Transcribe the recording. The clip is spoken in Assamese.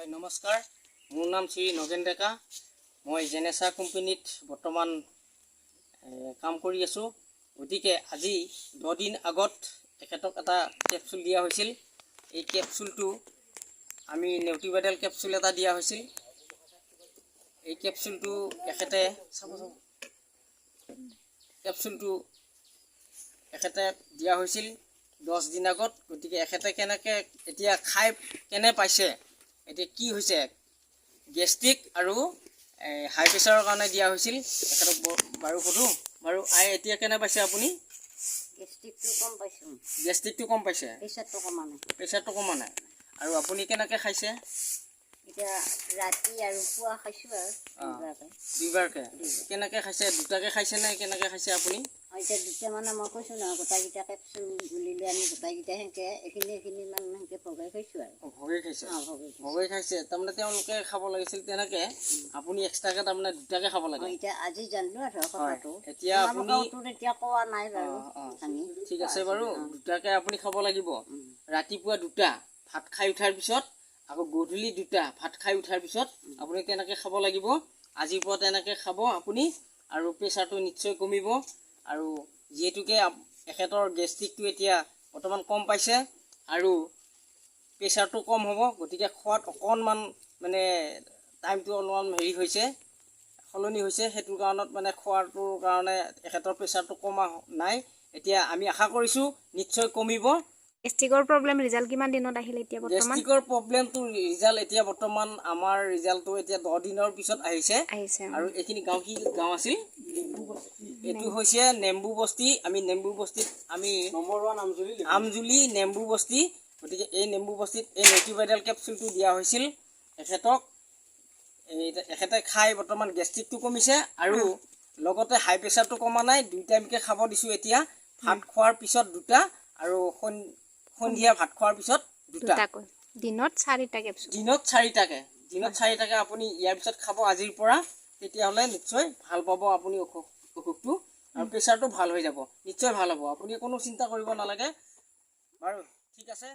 হয় নমস্কাৰ, মোৰ নাম শ্ৰী নগেন ডেকা। মই জেনেছা কোম্পানীত বৰ্তমান কাম কৰি আছোঁ। গতিকে আজি 10 দিন আগত এখেতক এটা কেপচুল দিয়া হৈছিল। এই কেপচুলটো আমি নিউট্ৰিভাইটেল কেপচুল এটা দিয়া হৈছিল। এই কেপচুলটো এখেতে দিয়া হৈছিল 10 দিন আগত। গতিকে এখেতে কেনেকৈ এতিয়া খাই কেনে পাইছে, এতিয়া কি হৈছে, গেষ্ট্ৰিক আৰু হাই প্ৰেছাৰৰ কাৰণে দিয়া হৈছিল। এখেতক বাৰু সোধোঁ, বাৰু এতিয়া কেনে পাইছে আপুনি? গেষ্ট্ৰিকটো কম পাইছে, প্ৰেছাৰটো কমা নাই। আৰু আপুনি কেনেকৈ খাইছে? এতিয়া ৰাতি আৰু পুৱা খাইছোঁ আৰু দুইবাৰকৈ। কেনেকৈ খাইছে, দুটাকৈ খাইছে নে কেনেকৈ খাইছে আপুনি? এতিয়া দুটা মানে মই কৈছোঁ নহয়, গোটাইকেইটা কেপচুল গুলিলে আমি গোটাইকেইটা সেনেকৈ এইখিনি মান সেনেকৈ ভগাই খাইছোঁ আৰু ভগাই খাইছে। ভগাই খাইছে তাৰমানে তেওঁলোকে খাব লাগিছিল তেনেকৈ, আপুনি এক্সট্ৰাকৈ তাৰমানে দুটাকৈ খাব লাগে। এতিয়া আজি জানিলোঁ আৰু কথাটো। এতিয়া আপুনি এতিয়া কোৱা নাই বাৰু। ঠিক আছে বাৰু, দুটাকৈ আপুনি খাব লাগিব। ৰাতিপুৱা 2টা ভাত খাই উঠাৰ পিছত, আকৌ গধূলি 2টা ভাত খাই উঠাৰ পিছত আপুনি তেনেকৈ খাব লাগিব। আজিৰ পৰা তেনেকৈ খাব আপুনি, আৰু প্ৰেছাৰটো নিশ্চয় কমিব। আৰু যিহেতুকে এখেতৰ গেষ্ট্ৰিকটো এতিয়া বৰ্তমান কম পাইছে আৰু প্ৰেছাৰটো কম হ'ব, গতিকে খোৱাত অকণমান মানে টাইমটো অলপমান সলনি হৈছে। সেইটো কাৰণত মানে খোৱাটোৰ কাৰণে এখেতৰ প্ৰেছাৰটো কমা নাই। এতিয়া আমি আশা কৰিছোঁ নিশ্চয় কমিব। গেষ্ট্ৰিকৰ প্ৰব্লেম ৰিজাল্ট কিমান দিনত আহিলে এতিয়া বৰ্তমান? গেষ্ট্ৰিকৰ প্ৰব্লেমটো ৰিজাল্ট এতিয়া বৰ্তমান আমাৰ ৰিজাল্টটো এতিয়া 10 দিনৰ পিছত আহিছে। আৰু এইখিনি গাঁও কি গাঁও আছিল? এইটো হৈছে নেম্বু বস্তি। আমি নেম্বু বস্তিত আমজুলি নেম্বু বস্তি। গতিকে এই নেম্বু বস্তিত এই নিউট্ৰিভাইটেল কেপচুলটো দিয়া হৈছিল এখেতক। এখেতে খাই বৰ্তমান গেষ্ট্ৰিকটো কমিছে আৰু লগতে হাই প্ৰেছাৰটো কমা নাই। 2 টাইমকৈ খাব দিছোঁ এতিয়া। ভাত খোৱাৰ পিছত 2টা আৰু সন্ধিয়া ভাত খোৱাৰ পিছত 2টা। দিনত 4টা কেপচুল। দিনত 4টাকৈ আপুনি ইয়াৰ পিছত খাব আজিৰ পৰা। তেতিয়াহ'লে নিশ্চয় ভাল পাব আপুনি অসুখটো, আৰু প্ৰেছাৰটো ভাল হৈ যাব, নিশ্চয় ভাল হ'ব। আপুনি কোনো চিন্তা কৰিব নালাগে। বাৰু ঠিক আছে।